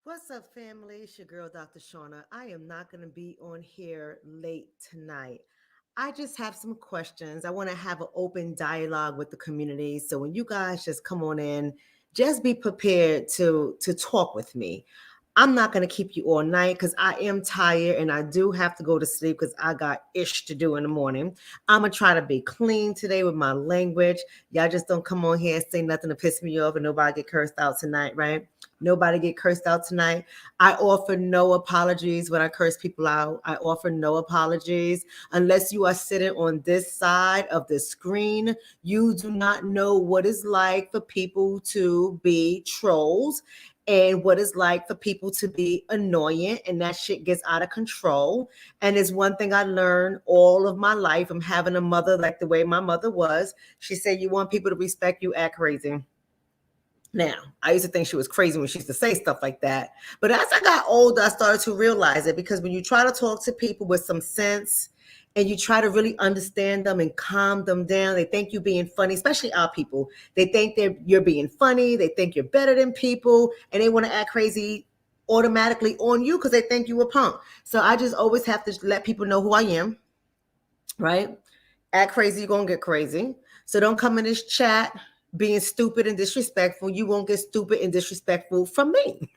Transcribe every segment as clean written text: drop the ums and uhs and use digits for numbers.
What's up, family? It's your girl, Dr. Shonna. I am not going to be on here late tonight. I just have some questions. I want to have an open dialogue with the community. So when you guys just come on in, just be prepared to talk with me. I'm not going to keep you all night because I am tired and I do have to go to sleep because I got ish to do in the morning. I'm going to try to be clean today with my language. Y'all just don't come on here and say nothing to piss me off and nobody get cursed out tonight, right? Nobody get cursed out tonight. I offer no apologies when I curse people out. I offer no apologies unless you are sitting on this side of the screen. You do not know what it's like for people to be trolls and what it's like for people to be annoying, and that shit gets out of control. And it's one thing I learned all of my life from having a mother like the way my mother was. She said, you want people to respect you, act crazy. Now, I used to think she was crazy when she used to say stuff like that. But as I got older, I started to realize it, because when you try to talk to people with some sense and you try to really understand them and calm them down, they think you're being funny, especially our people. They think you're being funny. They think you're better than people, and they want to act crazy automatically on you because they think you a punk. So I just always have to let people know who I am, right? Act crazy, you're going to get crazy. So don't come in this chat being stupid and disrespectful. You won't get stupid and disrespectful from me.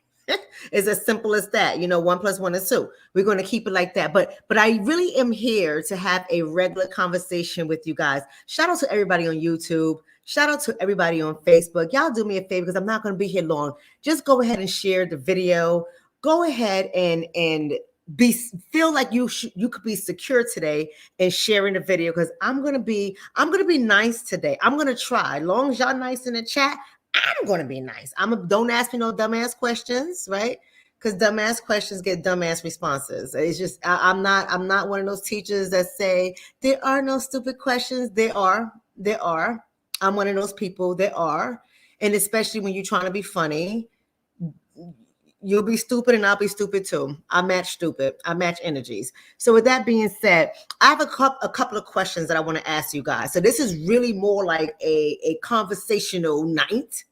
It's as simple as that. 1+1 is 2. We're going to keep it like that. But I really am here to have a regular conversation with you guys. Shout out to everybody on YouTube. Shout out to everybody on Facebook. Y'all do me a favor because I'm not going to be here long. Just go ahead and share the video. Go ahead and feel like you could be secure today in sharing the video, because I'm gonna be nice today. I'm gonna try. As long as y'all nice in the chat, I'm gonna be nice. Don't ask me no dumbass questions, right? Because dumbass questions get dumbass responses. It's just I'm not one of those teachers that say there are no stupid questions. There are. I'm one of those people. There are, and especially when you're trying to be funny. You'll be stupid and I'll be stupid too. I match stupid. I match energies. So with that being said, I have a couple of questions that I want to ask you guys. So this is really more like a conversational night,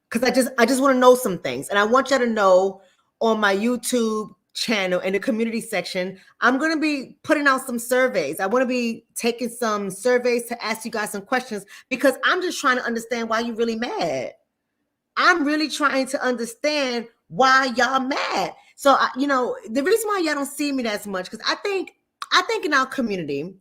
because I just want to know some things. And I want you to know, on my YouTube channel in the community section, I'm going to be putting out some surveys. I want to be taking some surveys to ask you guys some questions, because I'm just trying to understand why you're really mad. I'm really trying to understand why y'all mad. So, the reason why y'all don't see me as much, because I think in our community,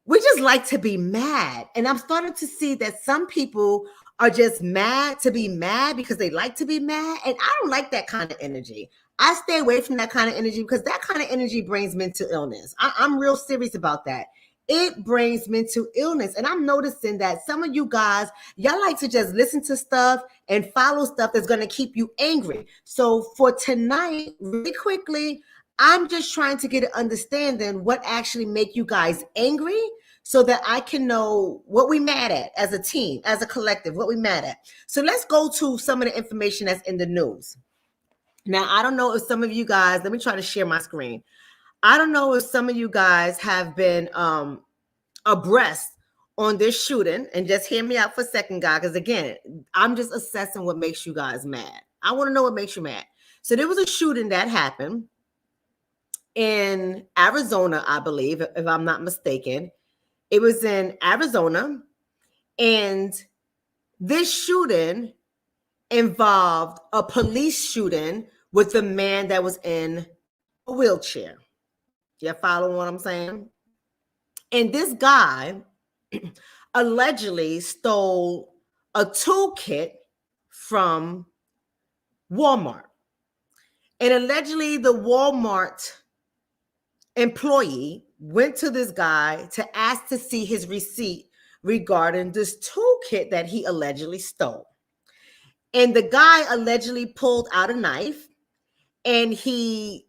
we just like to be mad. And I'm starting to see that some people are just mad to be mad because they like to be mad. And I don't like that kind of energy. I stay away from that kind of energy, because that kind of energy brings mental illness. I'm real serious about that. It brings mental illness. And I'm noticing that some of you guys, y'all like to just listen to stuff and follow stuff that's going to keep you angry. So for tonight, really quickly, I'm just trying to get an understanding what actually make you guys angry, so that I can know what we mad at as a team, as a collective, what we mad at. So let's go to some of the information that's in the news. Now, I don't know if some of you guys, let me try to share my screen. I don't know if some of you guys have been abreast on this shooting. And just hear me out for a second, guys, because again, I'm just assessing what makes you guys mad. I want to know what makes you mad. So there was a shooting that happened in Arizona, I believe, if I'm not mistaken. It was in Arizona, and this shooting involved a police shooting with a man that was in a wheelchair. You follow what I'm saying? And this guy allegedly stole a toolkit from Walmart. And allegedly the Walmart employee went to this guy to ask to see his receipt regarding this toolkit that he allegedly stole. And the guy allegedly pulled out a knife, and he,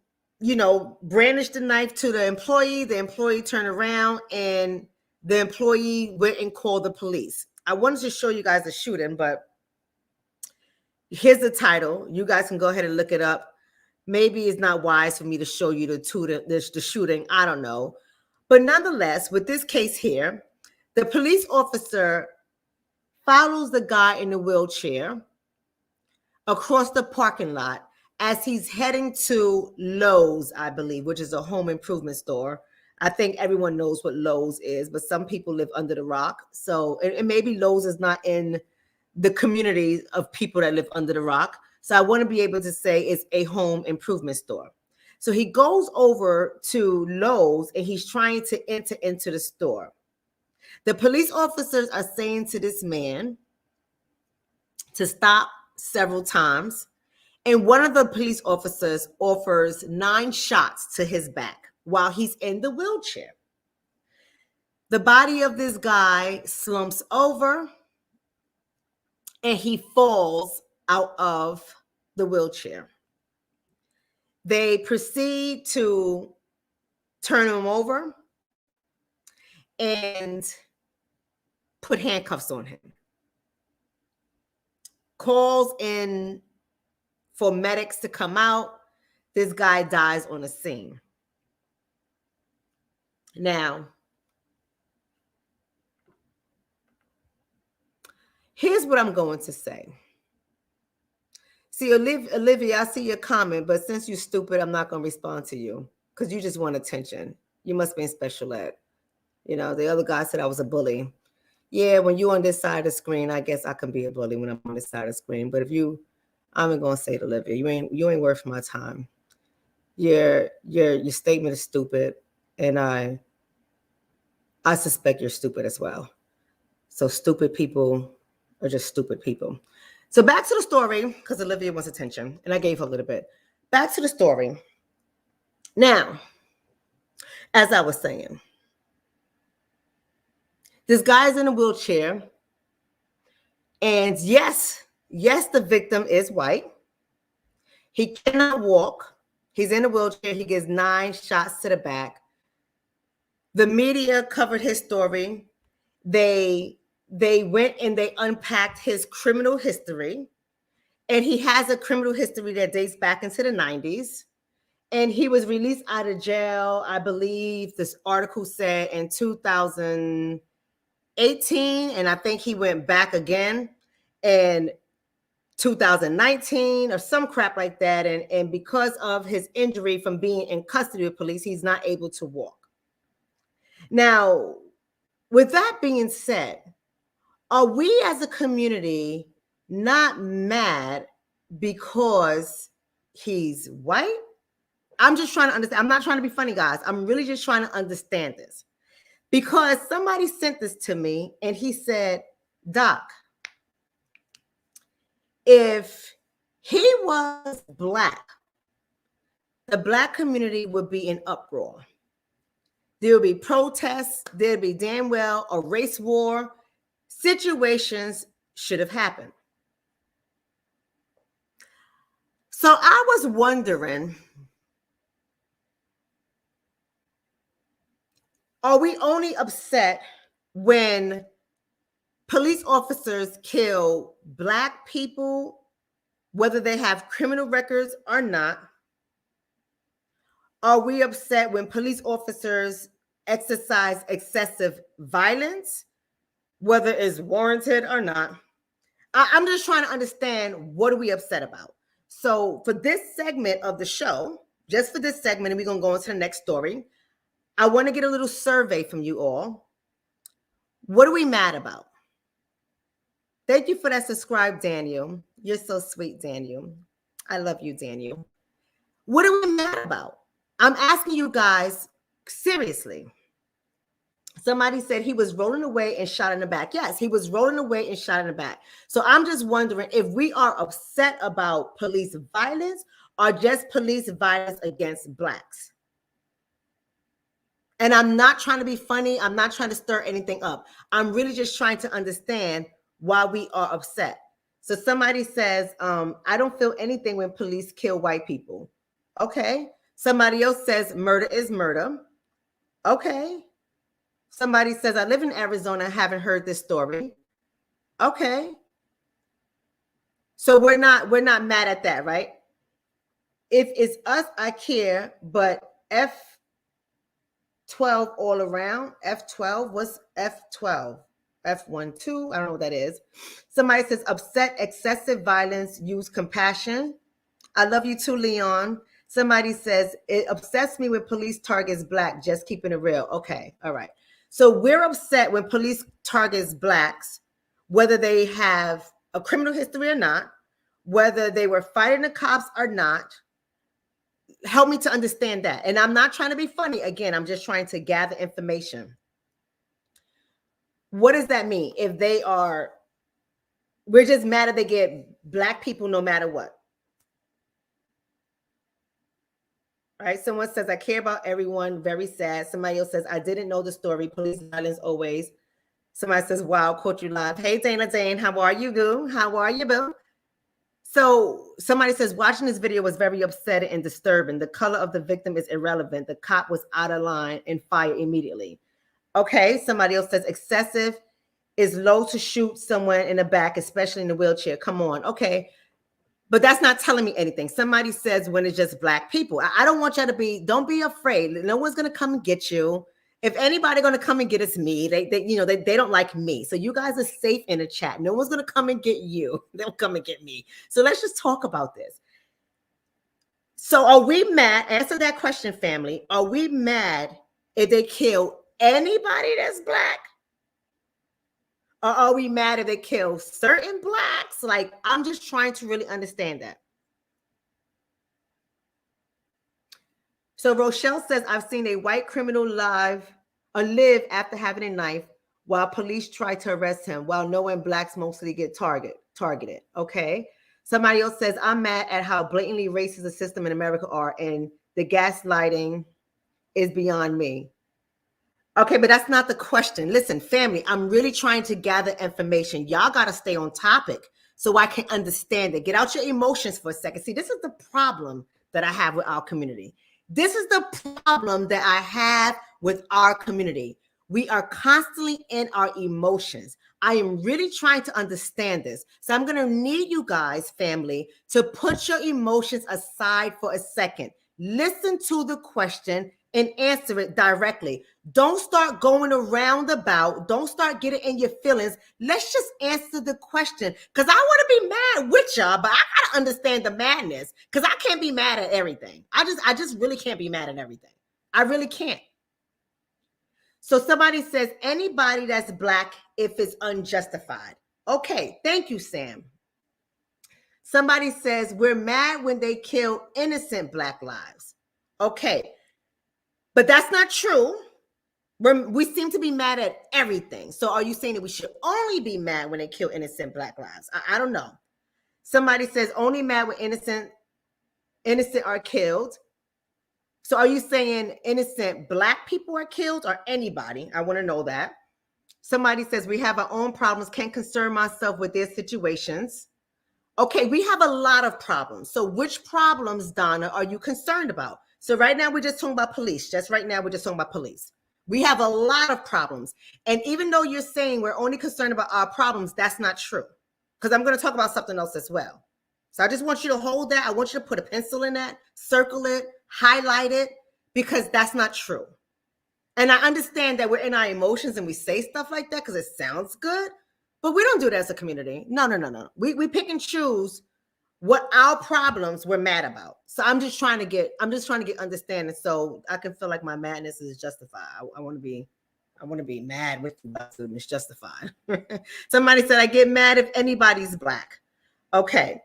brandished the knife to the employee. The employee turned around, and the employee went and called the police. I wanted to show you guys the shooting, but here's the title. You guys can go ahead and look it up. Maybe it's not wise for me to show you the shooting. I don't know. But nonetheless, with this case here, the police officer follows the guy in the wheelchair across the parking lot as he's heading to Lowe's, I believe, which is a home improvement store. I think everyone knows what Lowe's is, but some people live under the rock. So, and maybe Lowe's is not in the community of people that live under the rock. So I want to be able to say it's a home improvement store. So he goes over to Lowe's and he's trying to enter into the store. The police officers are saying to this man to stop several times. And one of the police officers offers 9 shots to his back while he's in the wheelchair. The body of this guy slumps over and he falls out of the wheelchair. They proceed to turn him over and put handcuffs on him. Calls in for medics to come out. This guy dies on the scene. Now, here's what I'm going to say. See, Olivia, I see your comment, but since you're stupid, I'm not going to respond to you because you just want attention. You must be in special ed. You know, the other guy said I was a bully. Yeah, when you're on this side of the screen, I guess I can be a bully when I'm on this side of the screen. But if you, I'm going to say it, Olivia, you ain't worth my time. Your statement is stupid, and I suspect you're stupid as well. So stupid people are just stupid people. So back to the story, because Olivia wants attention, and I gave her a little bit. Back to the story. Now, as I was saying, this guy's in a wheelchair, and yes, the victim is white. He cannot walk. He's in a wheelchair. He gets 9 shots to the back. The media covered his story. They went and they unpacked his criminal history. And he has a criminal history that dates back into the 90s. And he was released out of jail, I believe this article said, in 2018. And I think he went back again in 2019 or some crap like that. And because of his injury from being in custody of police, he's not able to walk. Now, with that being said, are we as a community not mad because he's white? I'm just trying to understand. I'm not trying to be funny, guys. I'm really just trying to understand this. Because somebody sent this to me and he said, Doc, if he was Black, the Black community would be in uproar. There would be protests. There'd be damn well a race war. Situations should have happened. So I was wondering, are we only upset when police officers kill Black people, whether they have criminal records or not? Are we upset when police officers exercise excessive violence, whether it's warranted or not? I'm just trying to understand, what are we upset about? So for this segment of the show, just for this segment, and we're going to go into the next story, I want to get a little survey from you all. What are we mad about? Thank you for that subscribe, Daniel. You're so sweet, Daniel. I love you, Daniel. What are we mad about? I'm asking you guys seriously. Somebody said he was rolling away and shot in the back. Yes, he was rolling away and shot in the back. So I'm just wondering if we are upset about police violence or just police violence against Blacks. And I'm not trying to be funny. I'm not trying to stir anything up. I'm really just trying to understand why we are upset. So somebody says, I don't feel anything when police kill white people. Okay. Somebody else says murder is murder. Okay. Somebody says, I live in Arizona, haven't heard this story. Okay. So we're not mad at that, right? If it's us, I care, but F12 all around. F12, what's F12? F12, I don't know what that is. Somebody says upset, excessive violence, use compassion. I love you too, Leon. Somebody says, it upsets me when police targets black, just keeping it real. Okay, all right. So we're upset when police targets blacks, whether they have a criminal history or not, whether they were fighting the cops or not. Help me to understand that. And I'm not trying to be funny. Again, I'm just trying to gather information. What does that mean? If they are, we're just mad if they get black people no matter what. Right? Someone says, I care about everyone. Very sad. Somebody else says, I didn't know the story. Police violence always. Somebody says, wow, caught you live. Hey, Dana Jane, how are you, Goo? How are you, Boo? So somebody says, watching this video was very upsetting and disturbing. The color of the victim is irrelevant. The cop was out of line and fired immediately. Okay, somebody else says, excessive is low to shoot someone in the back, especially in the wheelchair. Come on, okay. But that's not telling me anything. Somebody says when it's just black people. I don't want y'all to be, don't be afraid. No one's going to come and get you. If anybody going to come and get us, me, they don't like me. So you guys are safe in the chat. No one's going to come and get you. They'll come and get me. So let's just talk about this. So are we mad? Answer that question, family. Are we mad if they kill anybody that's black? Or are we mad if they kill certain blacks? Like, I'm just trying to really understand that. So Rochelle says, I've seen a white criminal live live after having a knife while police try to arrest him, while knowing blacks mostly get targeted. Okay. Somebody else says, I'm mad at how blatantly racist the system in America are, and the gaslighting is beyond me. Okay, but that's not the question. Listen, family, I'm really trying to gather information. Y'all got to stay on topic so I can understand it. Get out your emotions for a second. See, this is the problem that I have with our community. This is the problem that I have with our community. We are constantly in our emotions. I am really trying to understand this. So I'm going to need you guys, family, to put your emotions aside for a second. Listen to the question and answer it directly. Don't start going around about. Don't start getting in your feelings. Let's just answer the question, because I want to be mad with y'all, but I got to understand the madness, because I can't be mad at everything. I just really can't be mad at everything. I really can't. So somebody says, anybody that's black if it's unjustified. Okay, thank you, Sam. Somebody says, we're mad when they kill innocent black lives. Okay, but that's not true. We seem to be mad at everything. So are you saying that we should only be mad when they kill innocent black lives? I don't know. Somebody says only mad when innocent are killed. So are you saying innocent black people are killed, or anybody? I want to know that. Somebody says we have our own problems, can't concern myself with their situations. Okay, we have a lot of problems. So which problems, Donna, are you concerned about? So right now we're just talking about police. Just right now we're just talking about police. We have a lot of problems. And even though you're saying we're only concerned about our problems, that's not true. Because I'm going to talk about something else as well. So I just want you to hold that. I want you to put a pencil in that, circle it, highlight it, because that's not true. And I understand that we're in our emotions and we say stuff like that because it sounds good, but we don't do that as a community. No. We pick and choose what our problems we're mad about. So I'm just trying to get understanding so I can feel like my madness is justified. I want to be mad with you, but it's justified. Somebody said I get mad if anybody's black. Okay.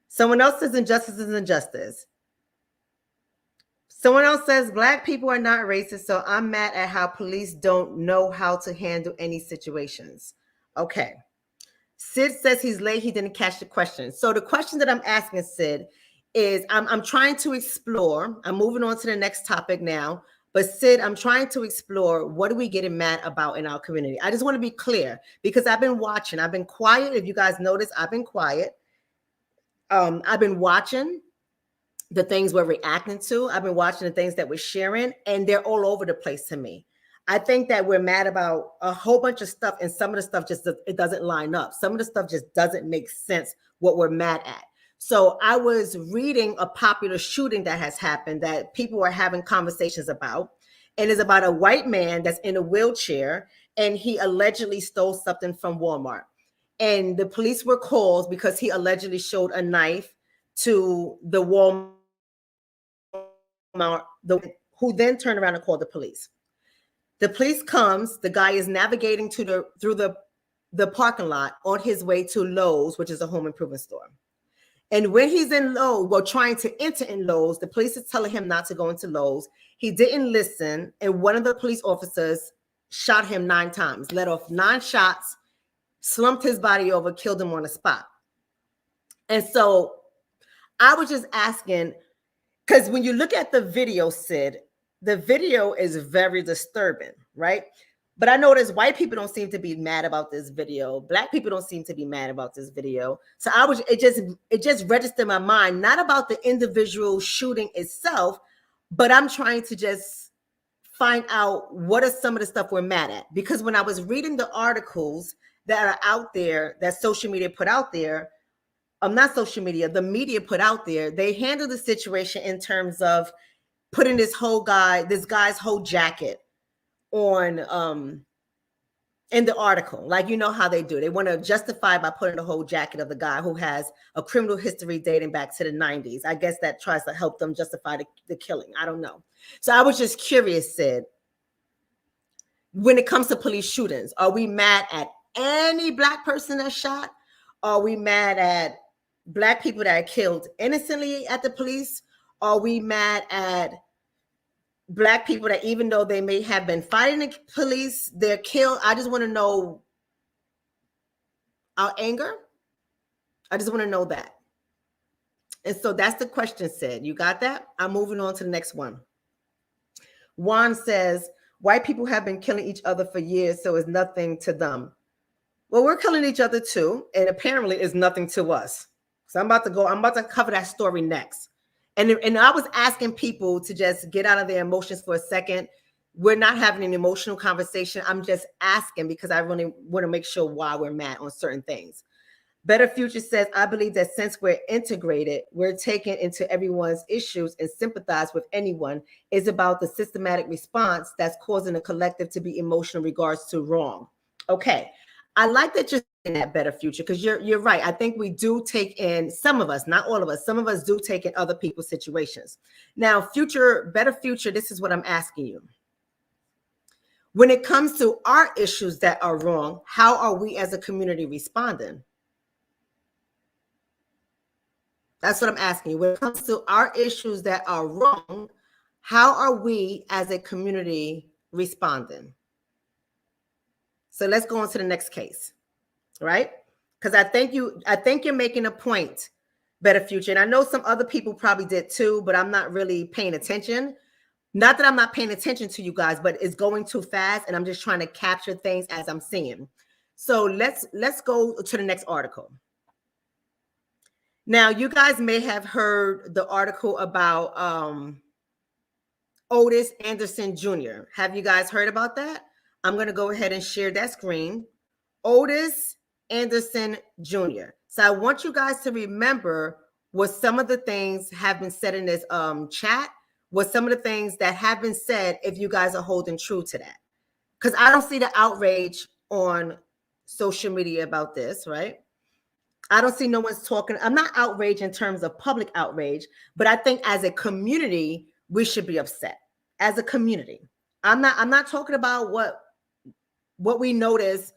Someone else says injustice is injustice. Someone else says black people are not racist, so I'm mad at how police don't know how to handle any situations. Okay. Sid says he's late. He didn't catch the question. So the question that I'm asking Sid is I'm trying to explore. I'm moving on to the next topic now. But Sid, I'm trying to explore what are we getting mad about in our community. I just want to be clear because I've been watching. I've been quiet. If you guys notice, I've been quiet. I've been watching the things we're reacting to. I've been watching the things that we're sharing, and they're all over the place to me. I think that we're mad about a whole bunch of stuff, and some of the stuff it doesn't line up. Some of the stuff just doesn't make sense what we're mad at. So I was reading a popular shooting that has happened that people are having conversations about, and it's about a white man that's in a wheelchair, and he allegedly stole something from Walmart. And the police were called because he allegedly showed a knife to the Walmart, who then turned around and called the police. The police comes, the guy is navigating through the parking lot on his way to Lowe's, which is a home improvement store. And when he's in Lowe's, well, trying to enter in Lowe's, the police is telling him not to go into Lowe's. He didn't listen, and one of the police officers shot him 9 times, let off 9 shots, slumped his body over, killed him on the spot. And so I was just asking, because when you look at the video, Sid, the video is very disturbing, right? But I noticed white people don't seem to be mad about this video. Black people don't seem to be mad about this video. So it just registered in my mind, not about the individual shooting itself, but I'm trying to just find out what are some of the stuff we're mad at. Because when I was reading the articles that are out there, that social media put out there, not social media, the media put out there, they handled the situation in terms of putting this guy's whole jacket on in the article. Like, you know how they do. They want to justify by putting the whole jacket of the guy who has a criminal history dating back to the 90s. I guess that tries to help them justify the killing. I don't know. So I was just curious, Sid, when it comes to police shootings, are we mad at any Black person that's shot? Are we mad at Black people that are killed innocently at the police? Are we mad at Black people that, even though they may have been fighting the police, they're killed? I just want to know our anger. I just want to know that. And so that's the question, Sid. You got that? I'm moving on to the next one. Juan says, white people have been killing each other for years, so it's nothing to them. Well, we're killing each other too, and apparently it's nothing to us. So I'm about to cover that story next. And I was asking people to just get out of their emotions for a second. We're not having an emotional conversation. I'm just asking because I really want to make sure why we're mad on certain things. Better Future says, I believe that since we're integrated, we're taken into everyone's issues and sympathize with anyone. It's about the systematic response that's causing the collective to be emotional in regards to wrong. Okay. I like that you're saying that, Better Future, because you're right. I think we do take in, some of us, not all of us, some of us do take in other people's situations. Now, Better Future, this is what I'm asking you. When it comes to our issues that are wrong, how are we as a community responding? That's what I'm asking you. When it comes to our issues that are wrong, how are we as a community responding? So let's go on to the next case, right? Because I think you're making a point, Better Future. And I know some other people probably did too, but I'm not really paying attention. Not that I'm not paying attention to you guys, but it's going too fast and I'm just trying to capture things as I'm seeing. So let's go to the next article. Now, you guys may have heard the article about Otis Anderson Jr. Have you guys heard about that? I'm going to go ahead and share that screen. Otis Anderson Jr. So I want you guys to remember what some of the things have been said in this chat, what some of the things that have been said, if you guys are holding true to that. Because I don't see the outrage on social media about this, right? I don't see no one's talking. I'm not outraged in terms of public outrage, but I think as a community, we should be upset. As a community. I'm not talking about what we notice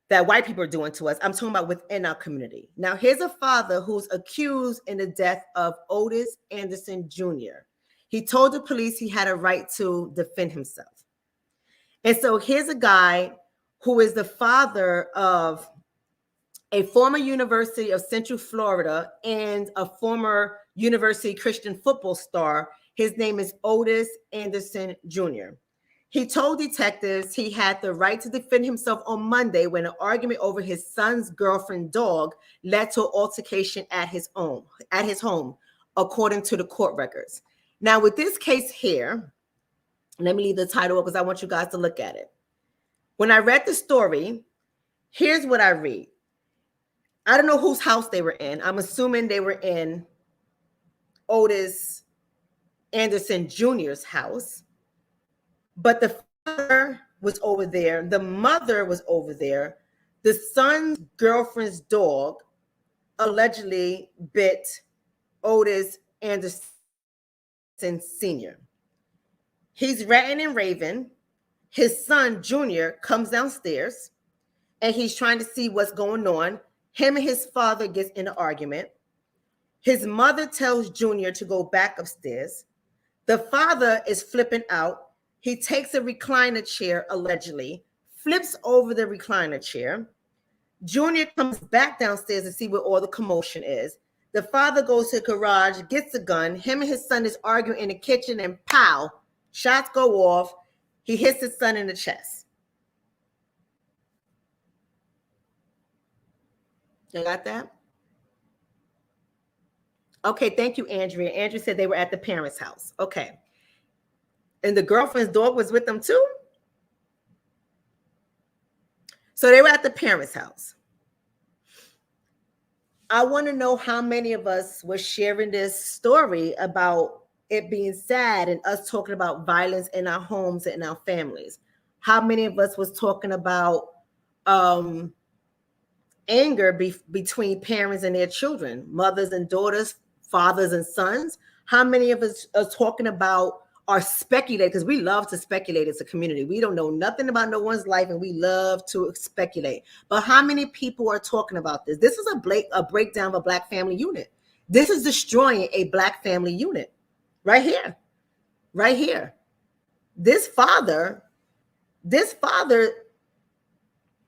that white people are doing to us. I'm talking about within our community. Now, here's a father who's accused in the death of Otis Anderson Jr. He told the police he had a right to defend himself. And so here's a guy who is the father of a former University of Central Florida and a former University Christian football star. His name is Otis Anderson Jr. He told detectives he had the right to defend himself on Monday when an argument over his son's girlfriend dog led to an altercation at his home, according to the court records. Now, with this case here, let me leave the title up because I want you guys to look at it. When I read the story, here's what I read. I don't know whose house they were in. I'm assuming they were in Otis Anderson Jr.'s house. But the father was over there. The mother was over there. The son's girlfriend's dog allegedly bit Otis Anderson Sr. He's ranting and raving. His son, Junior, comes downstairs and he's trying to see what's going on. Him and his father gets in an argument. His mother tells Junior to go back upstairs. The father is flipping out. He takes a recliner chair, allegedly, flips over the recliner chair. Junior comes back downstairs to see where all the commotion is. The father goes to the garage, gets a gun. Him and his son is arguing in the kitchen, and pow, shots go off. He hits his son in the chest. You got that? Okay, thank you, Andrea. Andrea said they were at the parents' house. Okay. And the girlfriend's dog was with them too? So they were at the parents' house. I want to know how many of us were sharing this story about it being sad and us talking about violence in our homes and our families. How many of us was talking about anger between parents and their children, mothers and daughters, fathers and sons? How many of us are talking about or speculate? Because we love to speculate as a community. We don't know nothing about no one's life and we love to speculate. But how many people are talking about this? This is a breakdown of a Black family unit. This is destroying a Black family unit right here. Right here. This father,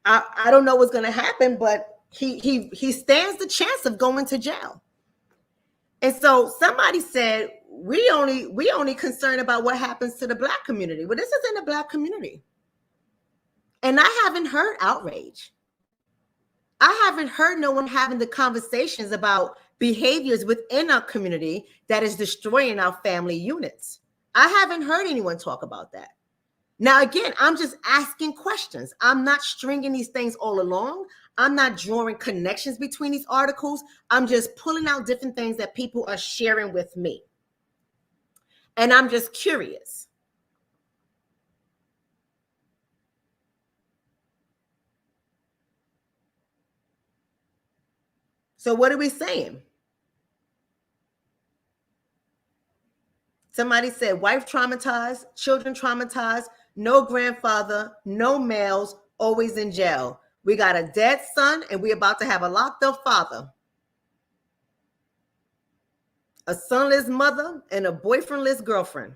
I don't know what's going to happen, but he stands the chance of going to jail. And so somebody said, we only concerned about what happens to the Black community. Well, this is in the Black community. And I haven't heard outrage. I haven't heard no one having the conversations about behaviors within our community that is destroying our family units. I haven't heard anyone talk about that. Now, again, I'm just asking questions. I'm not stringing these things all along. I'm not drawing connections between these articles. I'm just pulling out different things that people are sharing with me. And I'm just curious. So what are we saying? Somebody said wife traumatized, children traumatized, no grandfather, no males, always in jail. We got a dead son and we're about to have a locked up father. A sonless mother and a boyfriendless girlfriend.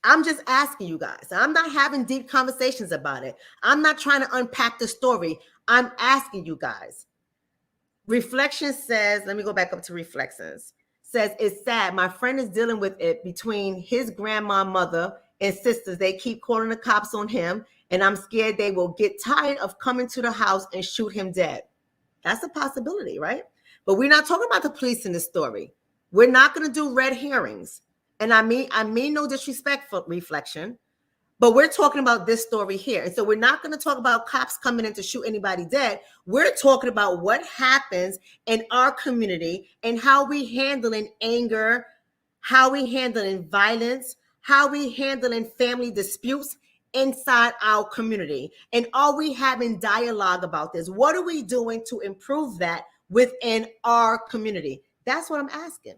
I'm just asking you guys. I'm not having deep conversations about it. I'm not trying to unpack the story. I'm asking you guys. Reflection says, let me go back up to Reflections. Says, it's sad. My friend is dealing with it between his grandma, mother, and sisters. They keep calling the cops on him, and I'm scared they will get tired of coming to the house and shoot him dead. That's a possibility, right? But we're not talking about the police in this story. We're not going to do red herrings. And I mean no disrespect for Reflection, but we're talking about this story here. And so we're not going to talk about cops coming in to shoot anybody dead. We're talking about what happens in our community and how we handling anger, how we handling violence, how we handling family disputes inside our community. And are we having dialogue about this? What are we doing to improve that within our community? That's what I'm asking.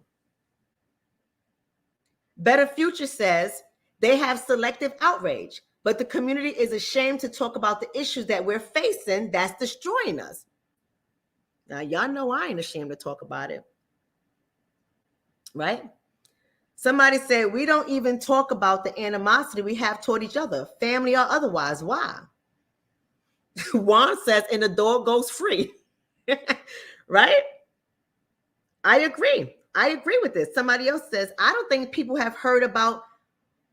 Better Future says they have selective outrage, but the community is ashamed to talk about the issues that we're facing that's destroying us. Now, y'all know I ain't ashamed to talk about it, right? Somebody said, we don't even talk about the animosity we have toward each other, family or otherwise. Why? Juan says, and the dog goes free, right? I agree. I agree with this. Somebody else says, I don't think people have heard about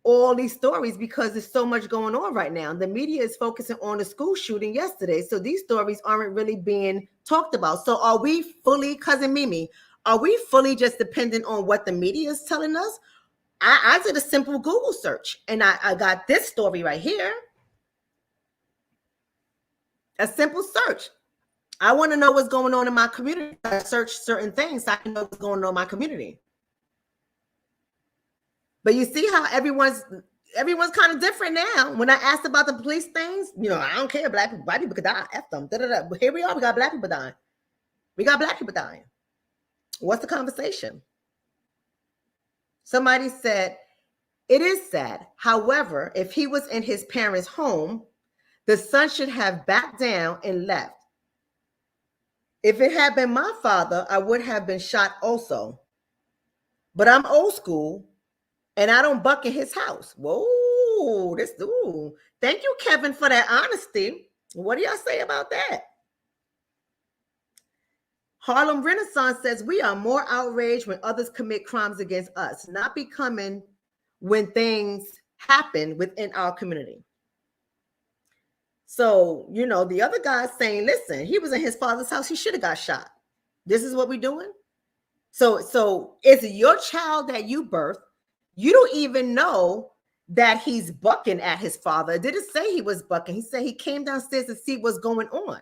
all these stories because there's so much going on right now. The media is focusing on the school shooting yesterday. So these stories aren't really being talked about. So are we fully, Cousin Mimi, are we fully just dependent on what the media is telling us? I did a simple Google search and I got this story right here. A simple search. I want to know what's going on in my community. I search certain things so I can know what's going on in my community. But you see how everyone's kind of different now. When I asked about the police things, I don't care. White people could die. F them. But here we are. We got Black people dying. We got Black people dying. What's the conversation? Somebody said, it is sad. However, if he was in his parents' home, the son should have backed down and left. If it had been my father, I would have been shot also. But I'm old school and I don't buck in his house. Whoa, Thank you, Kevin, for that honesty. What do y'all say about that? Harlem Renaissance says we are more outraged when others commit crimes against us, not becoming when things happen within our community. So, the other guy's saying, listen, he was in his father's house. He should have got shot. This is what we're doing. So is it your child that you birthed? You don't even know that he's bucking at his father. It didn't say he was bucking. He said he came downstairs to see what's going on.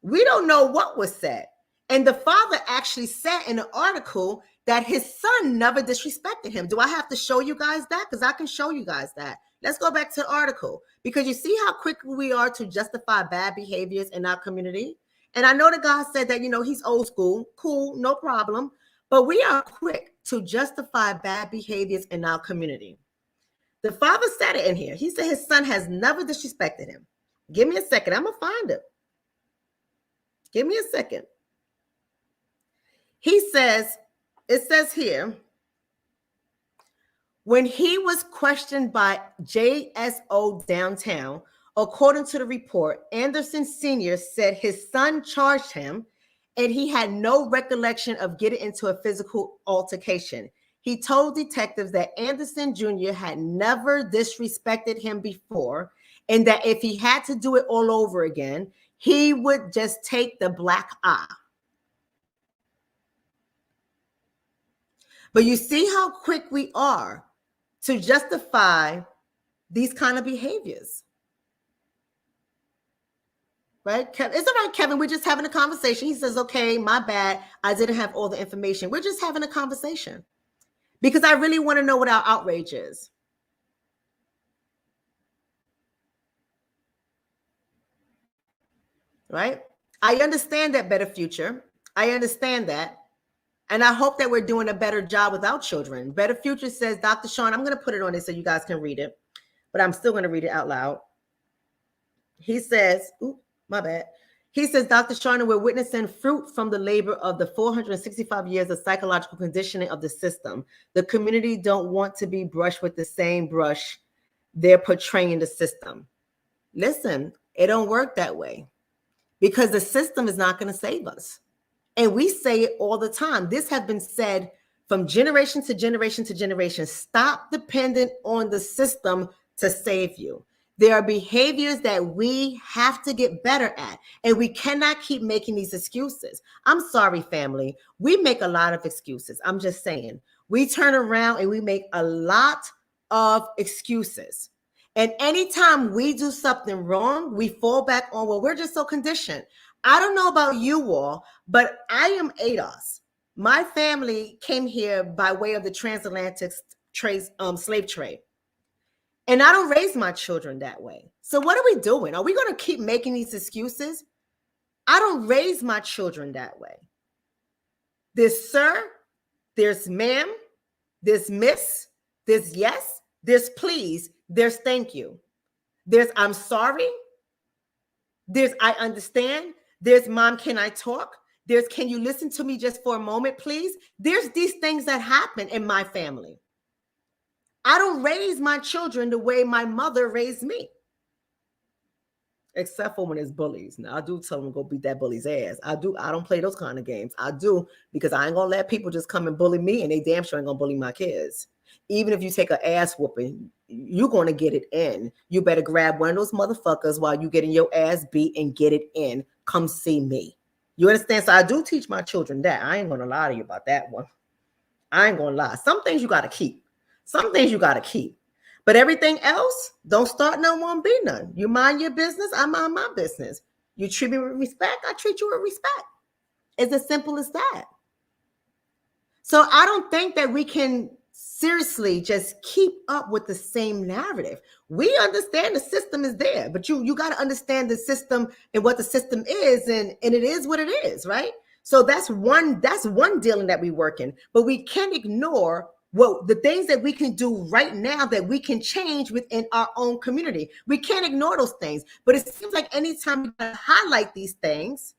We don't know what was said. And the father actually said in an article that his son never disrespected him. Do I have to show you guys that? Because I can show you guys that. Let's go back to the article. Because you see how quick we are to justify bad behaviors in our community. And I know the guy said that, he's old school. Cool, no problem. But we are quick to justify bad behaviors in our community. The father said it in here. He said his son has never disrespected him. Give me a second. I'm going to find it. Give me a second. He says, it says here, when he was questioned by JSO downtown, according to the report, Anderson Sr. said his son charged him and he had no recollection of getting into a physical altercation. He told detectives that Anderson Jr. had never disrespected him before and that if he had to do it all over again, he would just take the black eye. But you see how quick we are to justify these kind of behaviors. Right? It's all right, Kevin. We're just having a conversation. He says, okay, my bad. I didn't have all the information. We're just having a conversation because I really want to know what our outrage is. Right? I understand that better future. I understand that. And I hope that we're doing a better job with our children. Better Future says, Dr. Sean, I'm going to put it on it so you guys can read it, but I'm still going to read it out loud. He says, my bad. He says, Dr. Sean, we're witnessing fruit from the labor of the 465 years of psychological conditioning of the system. The community don't want to be brushed with the same brush they're portraying the system. Listen, it don't work that way because the system is not going to save us. And we say it all the time. This has been said from generation to generation to generation. Stop depending on the system to save you. There are behaviors that we have to get better at, and we cannot keep making these excuses. I'm sorry, family. We make a lot of excuses. I'm just saying. We turn around and we make a lot of excuses. And anytime we do something wrong, we fall back on, well, we're just so conditioned. I don't know about you all, but I am ADOS. My family came here by way of the transatlantic slave trade. And I don't raise my children that way. So what are we doing? Are we going to keep making these excuses? I don't raise my children that way. There's sir, there's ma'am, there's miss, there's yes, there's please, there's thank you. There's I'm sorry, there's I understand, there's mom, can I talk? There's can you listen to me just for a moment, please? There's these things that happen in my family. I don't raise my children the way my mother raised me. Except for when it's bullies. Now, I do tell them to go beat that bully's ass. I don't play those kind of games. I do, because I ain't going to let people just come and bully me, and they damn sure ain't going to bully my kids. Even if you take an ass whooping, you're going to get it in. You better grab one of those motherfuckers while you getting your ass beat and get it in. Come see me. You understand? So I do teach my children that. I ain't going to lie to you about that one. I ain't going to lie. Some things you got to keep. Some things you got to keep. But everything else, don't start none, won't be none. You mind your business, I mind my business. You treat me with respect, I treat you with respect. It's as simple as that. So I don't think that we can seriously just keep up with the same narrative. We understand the system is there, but you got to understand the system and what the system is, and it is what it is, right? So that's one dealing that we work in. But we can't ignore the things that we can do right now that we can change within our own community. We can't ignore those things. But it seems like anytime we highlight these things,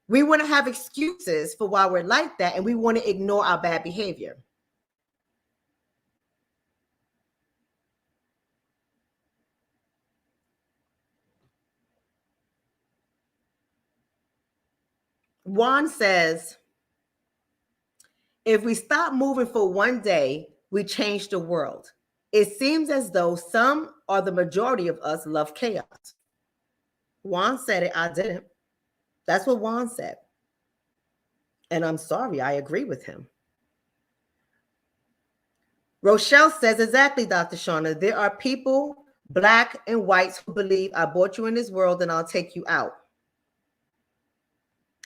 we want to have excuses for why we're like that, and we want to ignore our bad behavior. Juan says, if we stop moving for one day, we change the world. It seems as though some or the majority of us love chaos. Juan said it, I didn't. That's what Juan said. And I'm sorry, I agree with him. Rochelle says, exactly, Dr. Shonna. There are people, black and whites, who believe I brought you in this world and I'll take you out.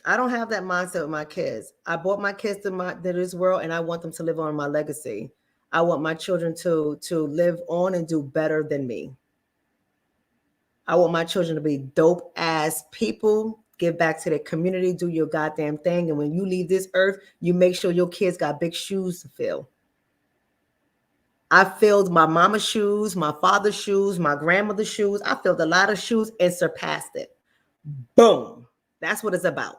I don't have that mindset with my kids. I brought my kids to this world, and I want them to live on my legacy. I want my children to live on and do better than me. I want my children to be dope ass people, give back to their community, do your goddamn thing. And when you leave this earth, you make sure your kids got big shoes to fill. I filled my mama's shoes, my father's shoes, my grandmother's shoes. I filled a lot of shoes and surpassed it. Boom. That's what it's about.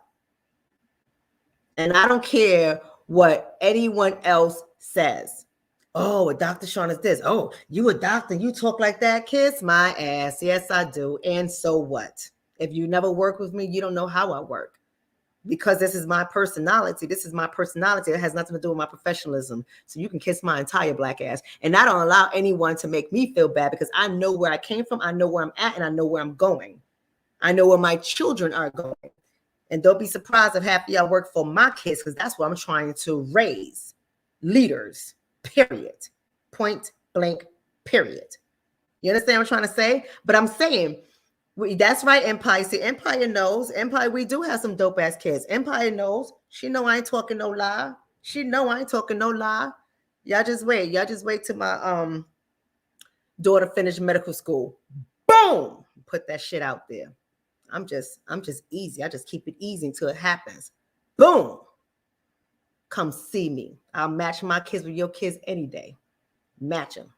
And I don't care what anyone else says. Oh, a Dr. Shonna is this. Oh, you a doctor, you talk like that? Kiss my ass. Yes, I do. And so what? If you never work with me, you don't know how I work. Because this is my personality. This is my personality. It has nothing to do with my professionalism. So you can kiss my entire black ass. And I don't allow anyone to make me feel bad, because I know where I came from. I know where I'm at, and I know where I'm going. I know where my children are going. And don't be surprised if half of y'all work for my kids, because that's what I'm trying to raise. Leaders, period. Point blank, period. You understand what I'm trying to say? But I'm saying, that's right, Empire. See, Empire knows. Empire, we do have some dope ass kids. Empire knows. She know I ain't talking no lie. She know I ain't talking no lie. Y'all just wait. Y'all just wait till my daughter finish medical school. Boom! Put that shit out there. I'm just easy. I just keep it easy until it happens. Boom. Come see me. I'll match my kids with your kids any day. Match them.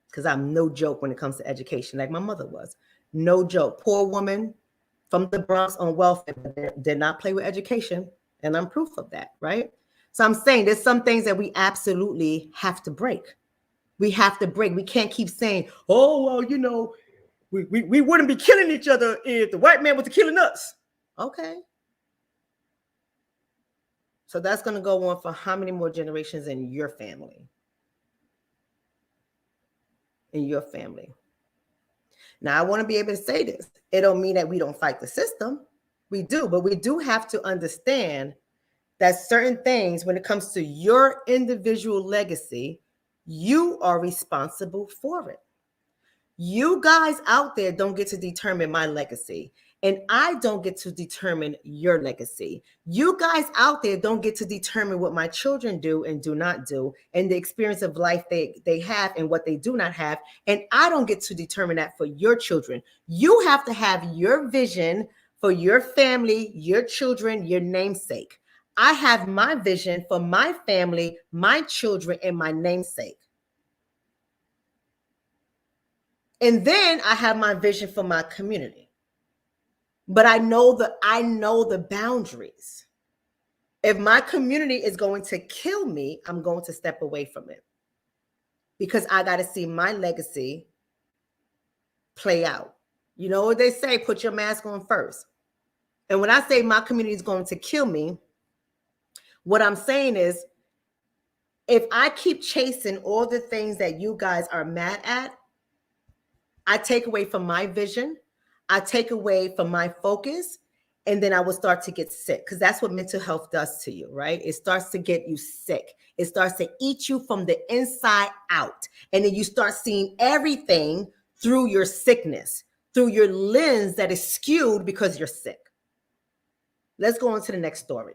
Because I'm no joke when it comes to education, like my mother was. No joke. Poor woman from the Bronx on welfare did not play with education. And I'm proof of that, right? So I'm saying there's some things that we absolutely have to break. We have to break. We can't keep saying, oh, well, you know, we wouldn't be killing each other if the white man was killing us. Okay. So that's going to go on for how many more generations in your family? In your family. Now, I want to be able to say this. It don't mean that we don't fight the system. We do, but we do have to understand that certain things, when it comes to your individual legacy, you are responsible for it. You guys out there don't get to determine my legacy, and I don't get to determine your legacy. You guys out there don't get to determine what my children do and do not do, and the experience of life they have and what they do not have. And I don't get to determine that for your children. You have to have your vision for your family, your children, your namesake. I have my vision for my family, my children, and my namesake. And then I have my vision for my community. But I know the boundaries. If my community is going to kill me, I'm going to step away from it. Because I got to see my legacy play out. You know what they say, put your mask on first. And when I say my community is going to kill me, what I'm saying is, if I keep chasing all the things that you guys are mad at, I take away from my vision, I take away from my focus, and then I will start to get sick, because that's what mental health does to you, right? It starts to get you sick. It starts to eat you from the inside out. And then you start seeing everything through your sickness, through your lens that is skewed because you're sick. Let's go on to the next story.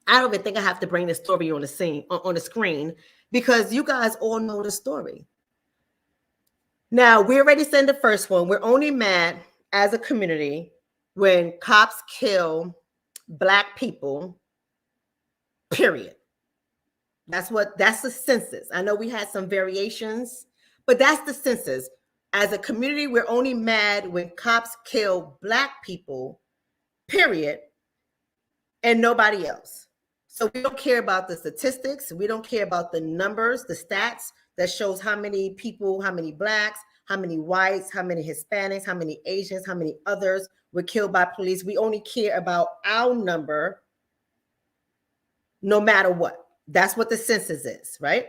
I don't even think I have to bring the story on the screen, because you guys all know the story. Now, we already said the first one. We're only mad as a community when cops kill Black people, period. That's the census. I know we had some variations, but that's the census. As a community, we're only mad when cops kill Black people, period, and nobody else. So we don't care about the statistics. We don't care about the numbers, the stats that shows how many people, how many Blacks, how many whites, how many Hispanics, how many Asians, how many others were killed by police. We only care about our number no matter what. That's what the census is, right?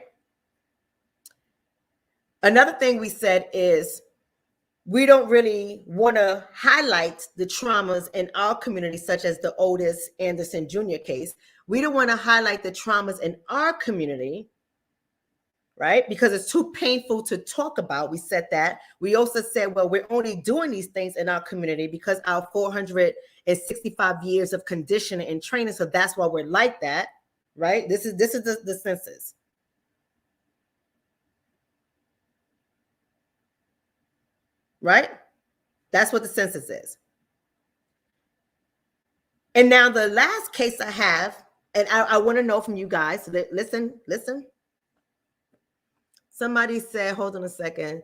Another thing we said is we don't really want to highlight the traumas in our community, such as the Otis Anderson Jr. case. We don't want to highlight the traumas in our community, right? Because it's too painful to talk about. We said that. We also said, well, we're only doing these things in our community because our 465 years of conditioning and training. So that's why we're like that, right? This is the census. Right? That's what the census is. And now the last case I have, and I want to know from you guys, listen. Somebody said, hold on a second.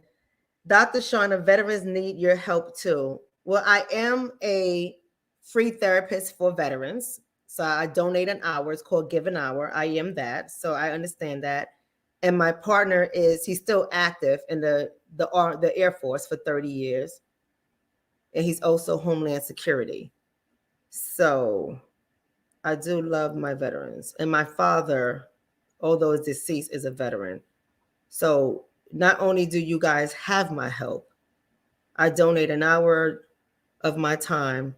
Dr. Shonna, veterans need your help too. Well, I am a free therapist for veterans. So I donate an hour. It's called Give an Hour. I am that. So I understand that. And my partner he's still active in the Air Force for 30 years. And he's also Homeland Security. So I do love my veterans. And my father, although he's deceased, is a veteran. So not only do you guys have my help, I donate an hour of my time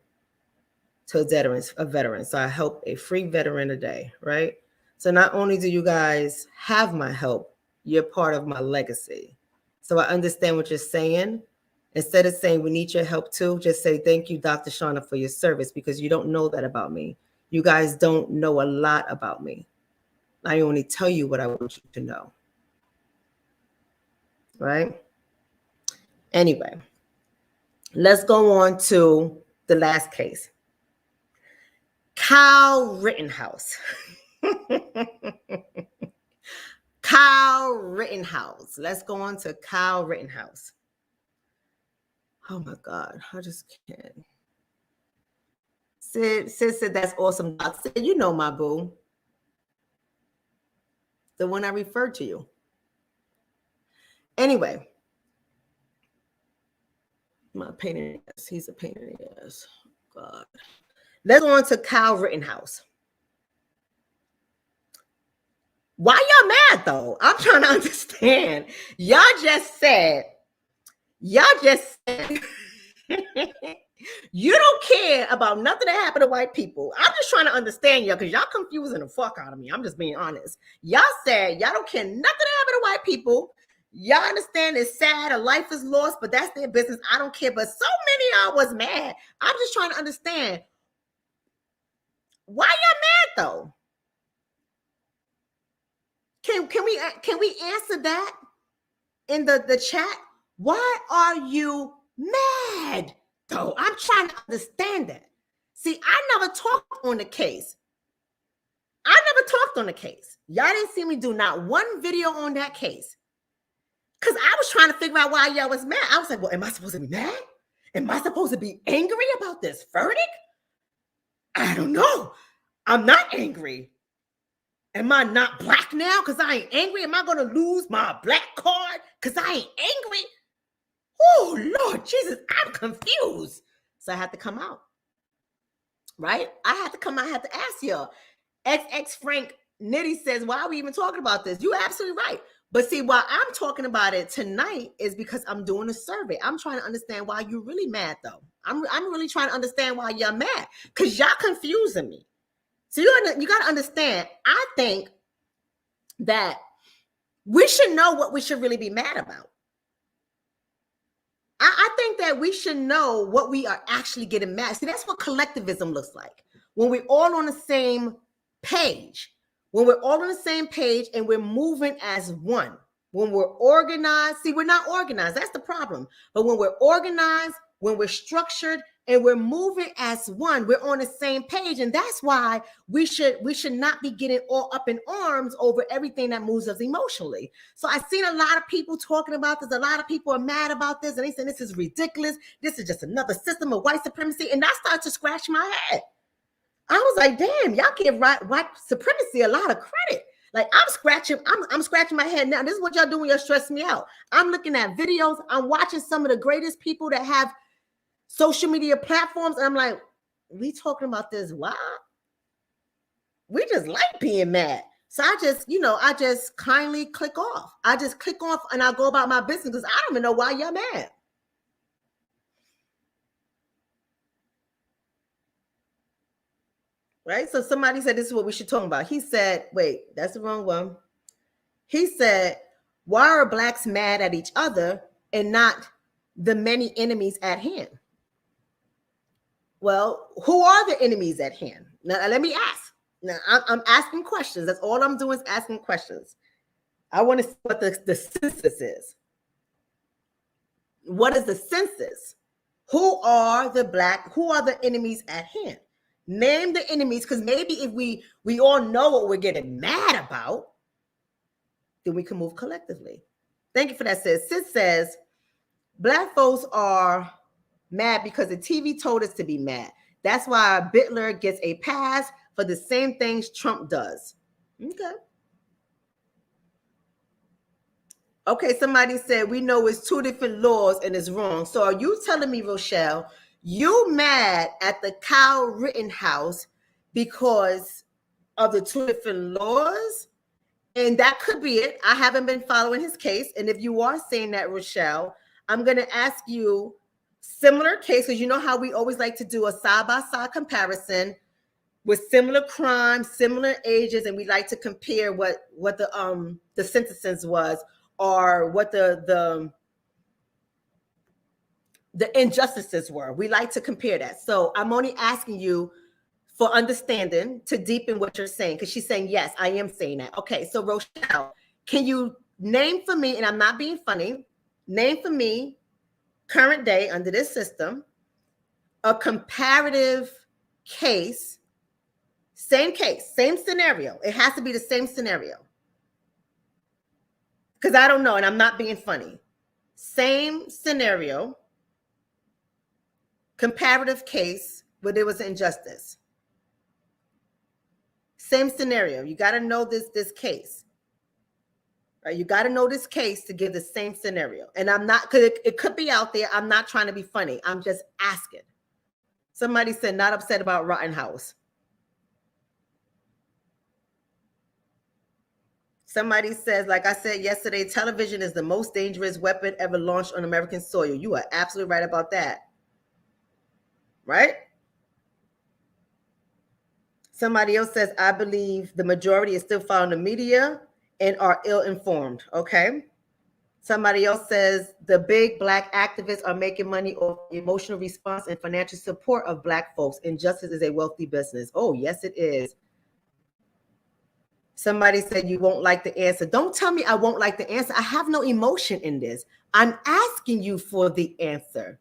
to a veteran. So I help a free veteran a day, right? So not only do you guys have my help, you're part of my legacy. So I understand what you're saying. Instead of saying we need your help too, just say thank you, Dr. Shonna, for your service, because you don't know that about me. You guys don't know a lot about me. I only tell you what I want you to know. Right? Anyway, let's go on to the last case. Kyle Rittenhouse. Kyle Rittenhouse. Let's go on to Kyle Rittenhouse. Oh my God, I just can't. Sid said that's awesome. Doc said, you know my boo. The one I referred to you. Anyway. My pain in the ass. He's a pain in the ass. God. Let's go on to Kyle Rittenhouse. Why y'all mad though? I'm trying to understand. Y'all just said you don't care about nothing that happened to white people. I'm just trying to understand y'all because y'all confusing the fuck out of me. I'm just being honest. Y'all said y'all don't care nothing that happened to white people. Y'all understand it's sad, a life is lost, but that's their business. I don't care. But so many of y'all was mad. I'm just trying to understand. Why y'all mad though? Can we answer that in the chat? Why are you mad though? I'm trying to understand that. See, I never talked on the case. Y'all didn't see me do not one video on that case. Because I was trying to figure out why y'all was mad. I was like, well, am I supposed to be mad? Am I supposed to be angry about this verdict? I don't know. I'm not angry. Am I not black now because I ain't angry? Am I going to lose my black card because I ain't angry? Oh, Lord Jesus, I'm confused. So I had to come out. Right? I had to come out. I had to ask y'all. XX Frank Nitty says, why are we even talking about this? You're absolutely right. But see, why I'm talking about it tonight is because I'm doing a survey. I'm trying to understand why you're really mad, though. I'm really trying to understand why you're mad because y'all confusing me. So you got to understand, I think that we should know what we should really be mad about. I think that we should know what we are actually getting mad. See, that's what collectivism looks like. When we're all on the same page. When we're all on the same page and we're moving as one. When we're organized. See, we're not organized. That's the problem. But when we're organized, when we're structured, and we're moving as one. We're on the same page, and that's why we should not be getting all up in arms over everything that moves us emotionally. So I've seen a lot of people talking about this. A lot of people are mad about this, and they say this is ridiculous. This is just another system of white supremacy, and I started to scratch my head. I was like, damn, y'all give white supremacy a lot of credit. Like I'm scratching my head now. This is what y'all do when you're stressing me out. I'm looking at videos. I'm watching some of the greatest people that have social media platforms. And I'm like, we talking about this? Why? We just like being mad. So I just kindly click off. I just click off and I go about my business because I don't even know why you're mad. Right? So somebody said this is what we should talk about. He said, wait, that's the wrong one. He said, why are blacks mad at each other and not the many enemies at hand? Well, who are the enemies at hand? Now, let me ask. Now, I'm asking questions. That's all I'm doing is asking questions. I want to see what the census is. What is the census? Who are the enemies at hand? Name the enemies, because maybe if we all know what we're getting mad about, then we can move collectively. Thank you for that, sis. Sis says, black folks are mad because the TV told us to be mad. That's why Bitler gets a pass for the same things Trump does. Okay, somebody said, we know it's two different laws and it's wrong. So are you telling me, Rochelle, you mad at the Kyle Rittenhouse because of the two different laws? And that could be it. I haven't been following his case. And if you are saying that, Rochelle, I'm going to ask you similar cases. You know how we always like to do a side-by-side comparison with similar crimes, similar ages, and we like to compare what the sentence was or what the injustices were. We like to compare that. So I'm only asking you for understanding to deepen what you're saying, because she's saying, yes, I am saying that. Okay, so Rochelle, can you name for me, and I'm not being funny, name for me, current day under this system, a comparative case, same scenario. It has to be the same scenario. Because I don't know, and I'm not being funny. Same scenario, comparative case where there was injustice. Same scenario. You got to know this case. Right? You got to know this case to give the same scenario. And I'm not, because it could be out there. I'm not trying to be funny. I'm just asking. Somebody said, not upset about Rittenhouse. Somebody says, like I said yesterday, television is the most dangerous weapon ever launched on American soil. You are absolutely right about that. Right? Somebody else says, I believe the majority is still following the media and are ill-informed. Okay. Somebody else says the big black activists are making money off emotional response and financial support of black folks. Injustice is a wealthy business. Oh, yes, it is. Somebody said you won't like the answer. Don't tell me I won't like the answer. I have no emotion in this. I'm asking you for the answer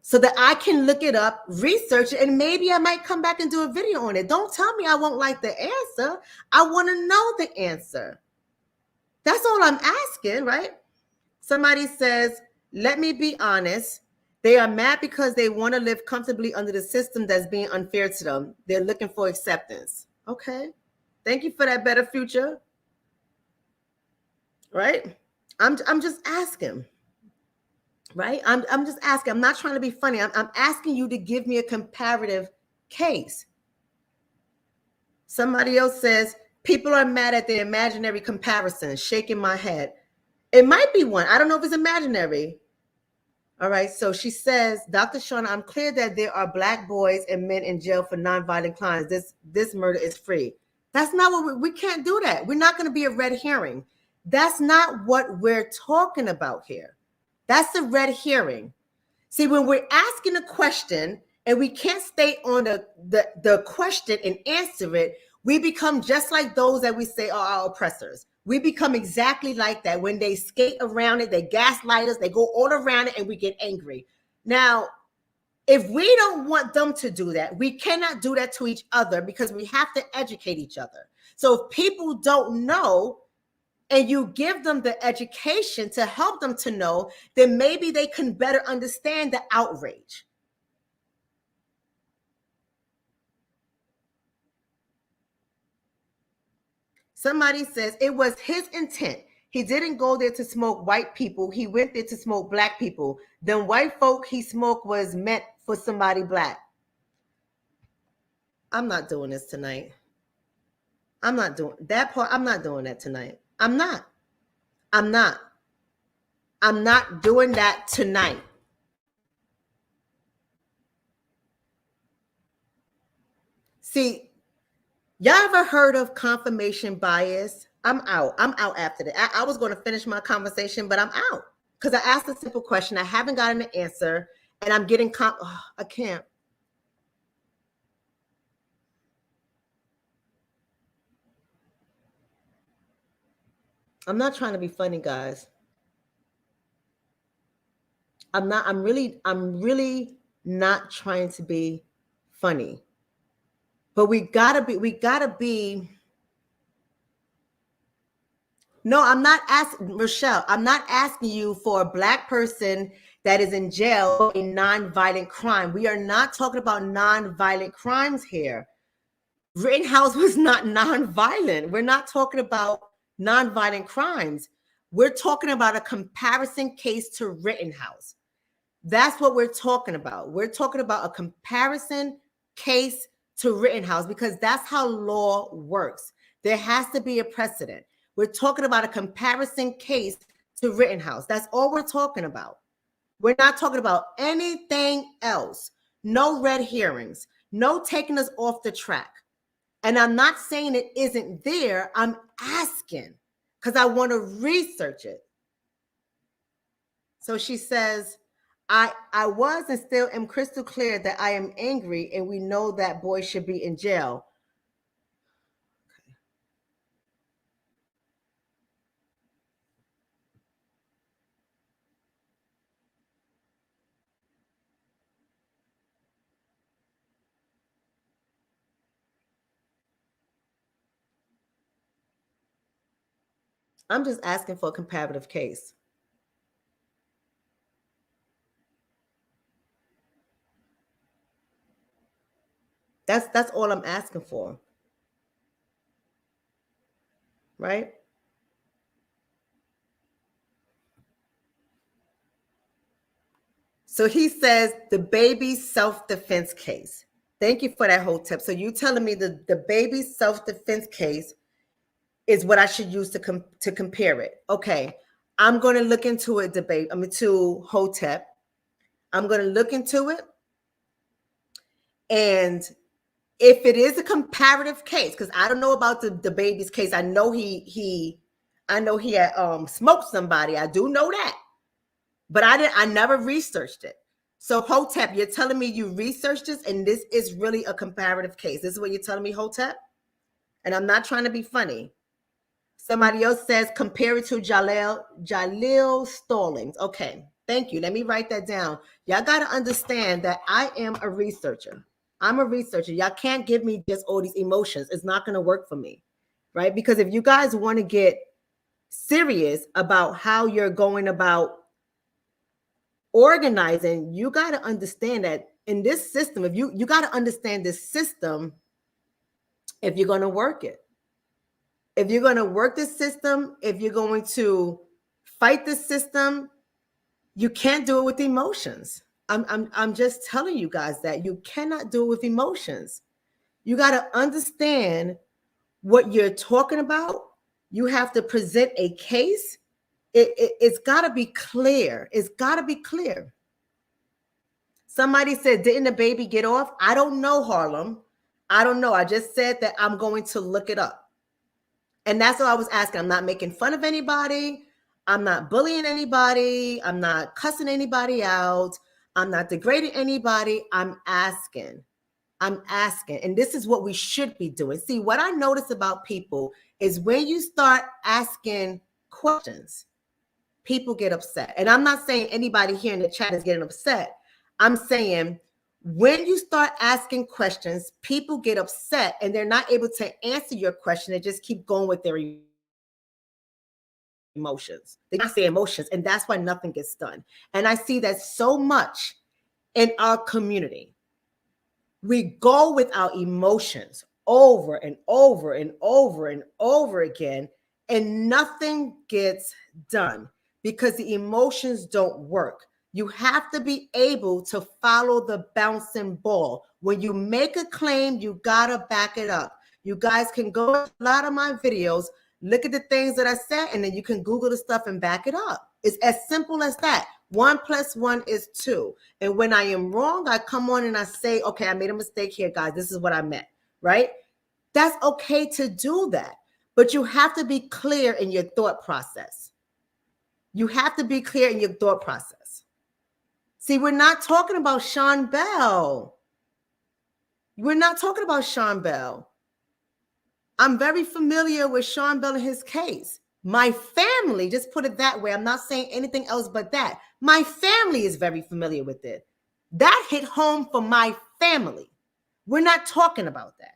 so that I can look it up, research it, and maybe I might come back and do a video on it. Don't tell me I won't like the answer. I want to know the answer. That's all I'm asking, right? Somebody says, let me be honest. They are mad because they want to live comfortably under the system that's being unfair to them. They're looking for acceptance. Okay. Thank you for that better future. Right? I'm just asking. Right? I'm just asking. I'm not trying to be funny. I'm asking you to give me a comparative case. Somebody else says, people are mad at the imaginary comparison, shaking my head. It might be one. I don't know if it's imaginary. All right. So she says, Dr. Shonna, I'm clear that there are black boys and men in jail for nonviolent crimes. This murder is free. That's not what we can't do that. We're not going to be a red herring. That's not what we're talking about here. That's a red herring. See, when we're asking a question and we can't stay on the question and answer it, we become just like those that we say are our oppressors. We become exactly like that. When they skate around it, they gaslight us, they go all around it, and we get angry. Now, If we don't want them to do that, we cannot do that to each other because we have to educate each other. So if people don't know and you give them the education to help them to know, then maybe they can better understand the outrage. Somebody says it was his intent. He didn't go there to smoke white people. He went there to smoke black people. Then white folk he smoked was meant for somebody black. I'm not doing this tonight. I'm not doing that part. I'm not doing that tonight. I'm not. I'm not. I'm not doing that tonight. See, y'all ever heard of confirmation bias? I'm out. I'm out after that. I was going to finish my conversation, but I'm out because I asked a simple question. I haven't gotten an answer, and I'm getting I can't. I'm not trying to be funny, guys. I'm not. I'm really not trying to be funny. But we gotta be. No, I'm not asking, Rochelle, I'm not asking you for a black person that is in jail for a non-violent crime. We are not talking about non-violent crimes here. Rittenhouse was not non-violent. We're not talking about non-violent crimes. We're talking about a comparison case to Rittenhouse. That's what we're talking about. We're talking about a comparison case to Rittenhouse because that's how law works. There has to be a precedent. We're talking about a comparison case to Rittenhouse. That's all we're talking about. We're not talking about anything else. No red herrings. No taking us off the track. And I'm not saying it isn't there. I'm asking because I want to research it. So she says, I was and still am crystal clear that I am angry and we know that boy should be in jail. Okay. I'm just asking for a comparative case. That's all I'm asking for. Right? So he says the baby self-defense case. Thank you for that whole tip. So you telling me the baby self-defense case is what I should use to compare it. Okay. I'm going to look into it, to Hotep. I'm going to look into it. And if it is a comparative case, because I don't know about the baby's case. I know he had smoked somebody. I do know that. But I never researched it. So Hotep, you're telling me you researched this and this is really a comparative case. This is what you're telling me, Hotep? And I'm not trying to be funny. Somebody else says compare it to Jalil Stallings. Okay, thank you. Let me write that down. Y'all got to understand that I am a researcher. I'm a researcher. Y'all can't give me just all these emotions. It's not going to work for me, right? Because if you guys want to get serious about how you're going about organizing, you got to understand that in this system, if you got to understand this system if you're going to work it. If you're going to work the system, if you're going to fight the system, you can't do it with emotions. I'm just telling you guys that you cannot do it with emotions. You got to understand what you're talking about. You have to present a case. It's got to be clear. It's got to be clear. Somebody said, didn't the baby get off? I don't know, Harlem. I don't know. I just said that I'm going to look it up. And that's what I was asking. I'm not making fun of anybody. I'm not bullying anybody. I'm not cussing anybody out. I'm not degrading anybody. I'm asking. And this is what we should be doing. See, what I notice about people is when you start asking questions, people get upset. And I'm not saying anybody here in the chat is getting upset. I'm saying When you start asking questions, people get upset and they're not able to answer your question. They just keep going with their emotions. They can't say emotions, and that's why nothing gets done. And I see that so much in our community. We go with our emotions over and over and over and over again, and nothing gets done because the emotions don't work. You have to be able to follow the bouncing ball. When you make a claim, you gotta back it up. You guys can go to a lot of my videos, look at the things that I said, and then you can Google the stuff and back it up. It's as simple as that. 1 + 1 is 2. And when I am wrong, I come on and I say, okay, I made a mistake here, guys. This is what I meant, right? That's okay to do that. But you have to be clear in your thought process. You have to be clear in your thought process. See, we're not talking about Sean Bell. We're not talking about Sean Bell. I'm very familiar with Sean Bell and his case. My family, just put it that way. I'm not saying anything else but that. My family is very familiar with it. That hit home for my family. We're not talking about that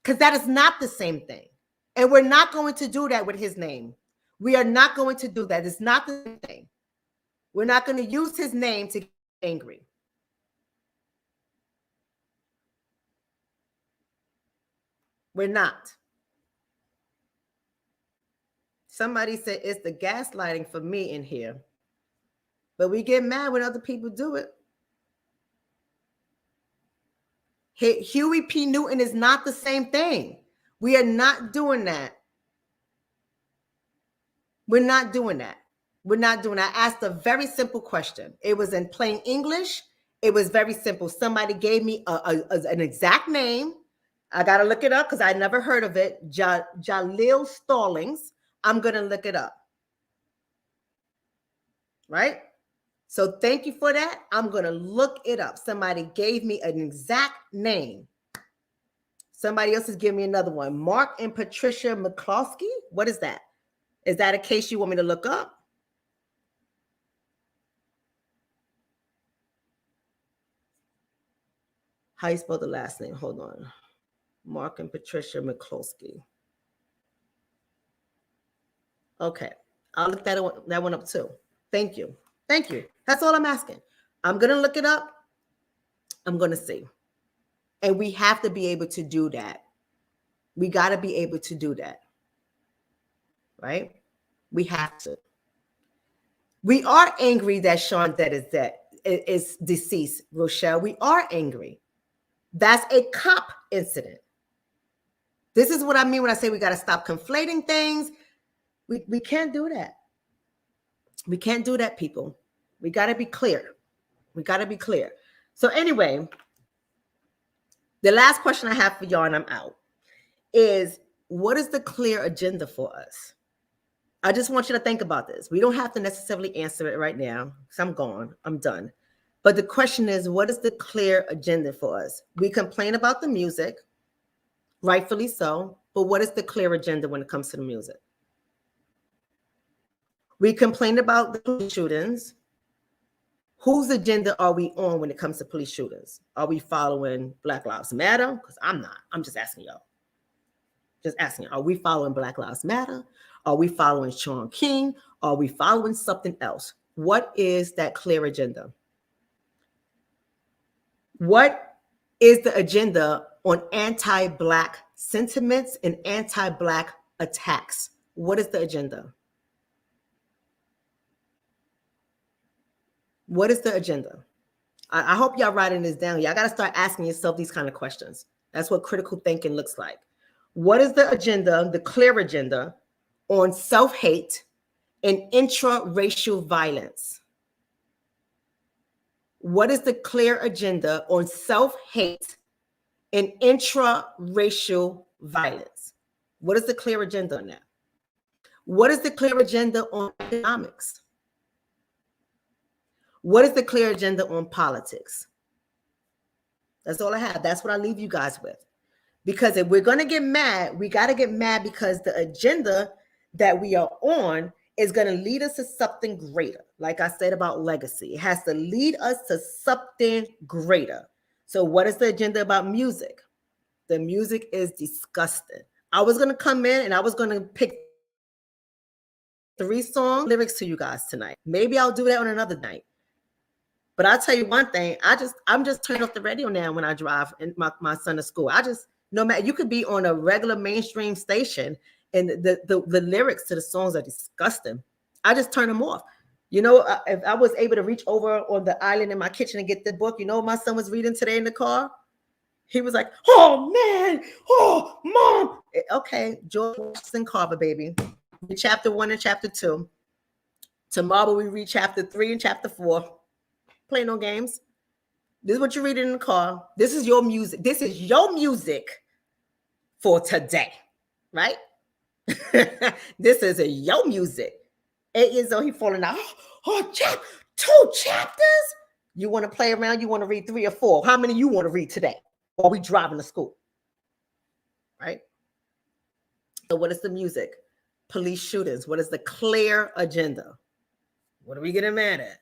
because that is not the same thing. And we're not going to do that with his name. We are not going to do that. It's not the same thing. We're not going to use his name to get angry. We're not. Somebody said it's the gaslighting for me in here. But we get mad when other people do it. Huey P. Newton is not the same thing. We are not doing that. We're not doing that. We're not doing that. I asked a very simple question. It was in plain English. It was very simple. Somebody gave me an exact name. I got to look it up because I never heard of it. Jaleel Stallings. I'm going to look it up. Right? So thank you for that. I'm going to look it up. Somebody gave me an exact name. Somebody else is giving me another one. Mark and Patricia McCloskey. What is that? Is that a case you want me to look up? How you spell the last name? Hold on. Mark and Patricia McCloskey. Okay. I'll look that one up too. Thank you. Thank you. That's all I'm asking. I'm going to look it up. I'm going to see. And we have to be able to do that. We got to be able to do that. Right? We have to. We are angry that Sean is deceased, Rochelle. We are angry. That's a cop incident. This is what I mean when I say we got to stop conflating things. We can't do that. We can't do that, people. We got to be clear. We got to be clear. So anyway, the last question I have for y'all, and I'm out, is what is the clear agenda for us? I just want you to think about this. We don't have to necessarily answer it right now because I'm gone. I'm done. But the question is, what is the clear agenda for us? We complain about the music, rightfully so, but what is the clear agenda when it comes to the music? We complain about the police shootings. Whose agenda are we on when it comes to police shootings? Are we following Black Lives Matter? Because I'm not. I'm just asking y'all. Just asking, are we following Black Lives Matter? Are we following Shaun King? Are we following something else? What is that clear agenda? What is the agenda on anti-Black sentiments and anti-Black attacks? What is the agenda? What is the agenda? I hope y'all writing this down. Y'all got to start asking yourself these kind of questions. That's what critical thinking looks like. What is the agenda, the clear agenda on self-hate and intra-racial violence? What is the clear agenda on self-hate and intra-racial violence? What is the clear agenda on that? What is the clear agenda on economics? What is the clear agenda on politics? That's all I have. That's what I leave you guys with. Because if we're going to get mad, we got to get mad because the agenda that we are on is going to lead us to something greater. Like I said about legacy, it has to lead us to something greater. So what is the agenda about music? The music is disgusting. I was going to come in and I was going to pick 3 song lyrics to you guys tonight. Maybe I'll do that on another night. But I'll tell you one thing, I'm just turning off the radio now when I drive my son to school. No matter, you could be on a regular mainstream station and the lyrics to the songs are disgusting. I just turn them off. You know, if I was able to reach over on the island in my kitchen and get the book, you know what my son was reading today in the car? He was like, oh man, oh mom. Okay, George Washington Carver, baby. Chapter 1 and chapter 2. Tomorrow we read chapter 3 and chapter 4. Play no games. This is what you're reading in the car. This is your music. This is your music for today, right? This is your music. 8 years old, he falling out. Oh, 2 chapters? You want to play around? You want to read 3 or 4? How many you want to read today? While we driving to school, right? So what is the music? Police shootings. What is the clear agenda? What are we getting mad at?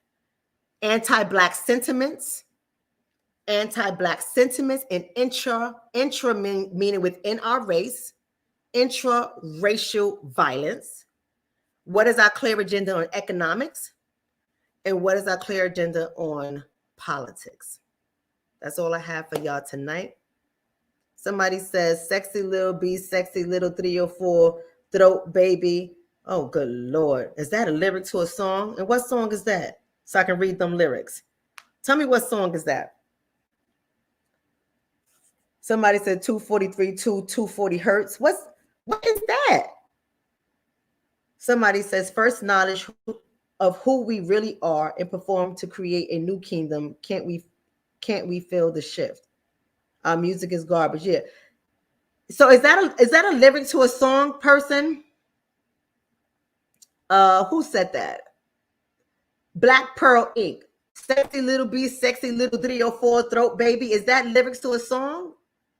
Anti-Black sentiments. Anti-Black sentiments and intra meaning within our race. Intra-racial violence. What is our clear agenda on economics? And what is our clear agenda on politics? That's all I have for y'all tonight. Somebody says, sexy little B, sexy little 304, throat baby. Oh, good Lord. Is that a lyric to a song? And what song is that? So I can read them lyrics. Tell me what song is that? Somebody said 243, 240 hertz. What is that? Somebody says, first knowledge of who we really are and perform to create a new kingdom. Can't we feel the shift? Our music is garbage. Yeah. So is that a lyric to a song, person? Who said that? Black Pearl Inc. Sexy little B, sexy little 304, throat baby. Is that lyrics to a song?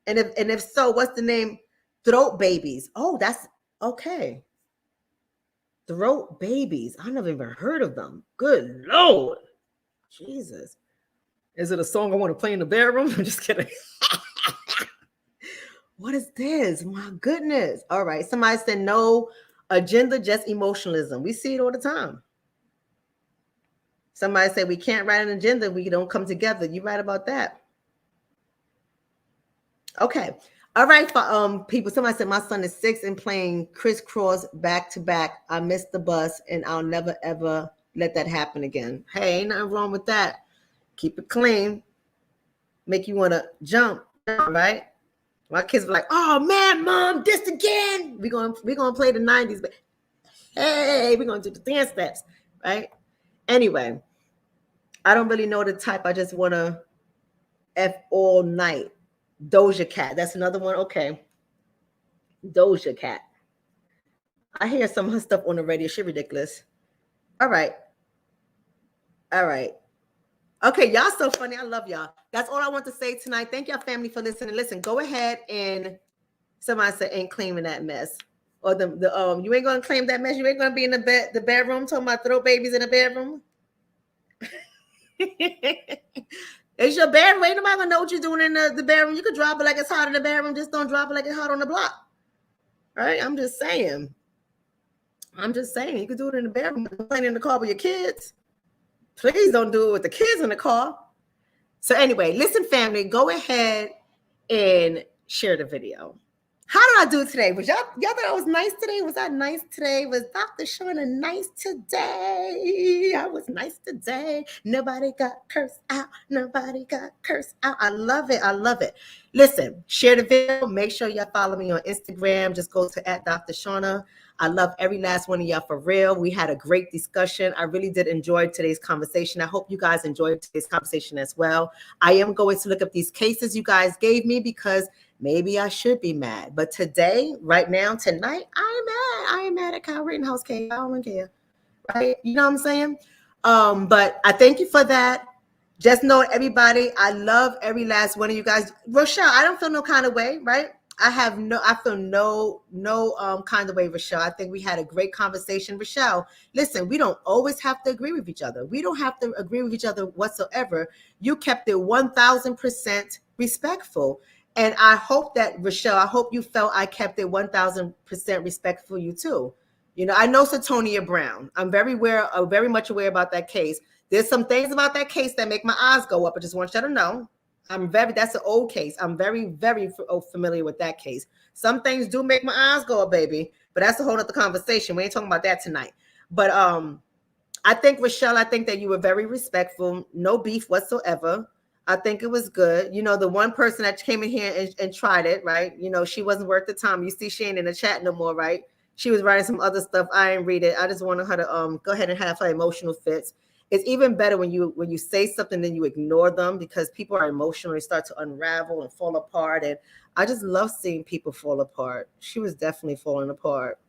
And if so, what's the name? Throat Babies. Oh, that's okay. Throat Babies. I never even heard of them. Good Lord. Jesus. Is it a song I want to play in the bedroom? I'm just kidding. What is this? My goodness. All right. Somebody said no agenda, just emotionalism. We see it all the time. Somebody said we can't write an agenda. We don't come together. You right about that. Okay. All right. For people, somebody said my son is 6 and playing crisscross back to back. I missed the bus and I'll never ever let that happen again. Hey, ain't nothing wrong with that. Keep it clean. Make you want to jump, right? My kids were like, oh man, mom, this again. We're gonna play the 90s, but hey, we're gonna do the dance steps, right? Anyway, I don't really know the type. I just wanna F all night. Doja Cat. That's another one. Okay. Doja Cat. I hear some of her stuff on the radio. She ridiculous. All right. Okay, y'all so funny. I love y'all. That's all I want to say tonight. Thank y'all, family, for listening. Listen, go ahead and somebody said ain't claiming that mess. Or the you ain't gonna claim that mess. You ain't gonna be in the bedroom talking about throat babies in the bedroom. It's your bedroom. Ain't nobody gonna know what you're doing in the bedroom. You could drop it like it's hot in the bedroom. Just don't drop it like it's hot on the block. Right? I'm just saying. You could do it in the bedroom. Playing in the car with your kids. Please don't do it with the kids in the car. So anyway, listen, family, go ahead and share the video. How did I do today? Was y'all thought I was nice today? Was I nice today? Was Dr. Shonna nice today? I was nice today. Nobody got cursed out. I love it. Listen, share the video. Make sure y'all follow me on Instagram. Just go to @Dr. Shonna. I love every last one of y'all for real. We had a great discussion. I really did enjoy today's conversation. I hope you guys enjoyed today's conversation as well. I am going to look up these cases you guys gave me because maybe I should be mad. But today, right now, tonight, I am mad at Kyle Rittenhouse case. I don't care. Right? You know what I'm saying? But I thank you for that. Just know, everybody, I love every last one of you guys. Rochelle, I don't feel no kind of way, right? I feel no kind of way, Rochelle. I think we had a great conversation. Rochelle, listen, we don't always have to agree with each other. We don't have to agree with each other whatsoever. You kept it 1000% respectful. And I hope that, Rochelle, I hope you felt I kept it 1000% respectful you too. You know, I know Satonia Brown. I'm very much aware about that case. There's some things about that case that make my eyes go up. I just want you to know. That's an old case. I'm very familiar with that case. Some things do make my eyes go up, baby, but that's a whole other conversation. We ain't talking about that tonight. But I think, Rochelle, I think that you were very respectful, no beef whatsoever. I think it was good. You know, the one person that came in here and tried it, right? You know, she wasn't worth the time. You see, she ain't in the chat no more, right? She was writing some other stuff. I didn't read it. I just wanted her to go ahead and have her emotional fits. It's even better when you say something then you ignore them, because people are emotional and start to unravel and fall apart. And I just love seeing people fall apart. She was definitely falling apart.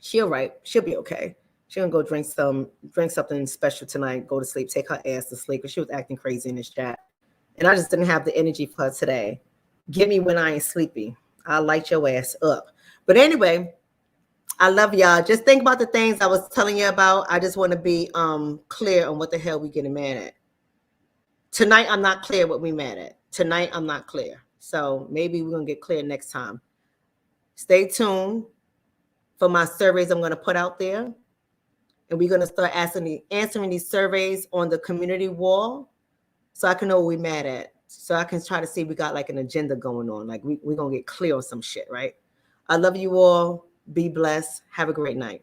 She'll be okay. She's gonna go drink something special tonight, go to sleep, take her ass to sleep, because she was acting crazy in this chat. And I just didn't have the energy for her today. Get me when I ain't sleepy. I'll light your ass up. But anyway, I love y'all. Just think about the things I was telling you about. I just want to be clear on what the hell we getting mad at. Tonight, I'm not clear what we mad at. Tonight, I'm not clear. So maybe we're going to get clear next time. Stay tuned for my surveys I'm going to put out there. And we're going to start answering these surveys on the community wall, so I can know what we're mad at. So I can try to see if we got like an agenda going on. Like we're going to get clear on some shit, right? I love you all. Be blessed. Have a great night.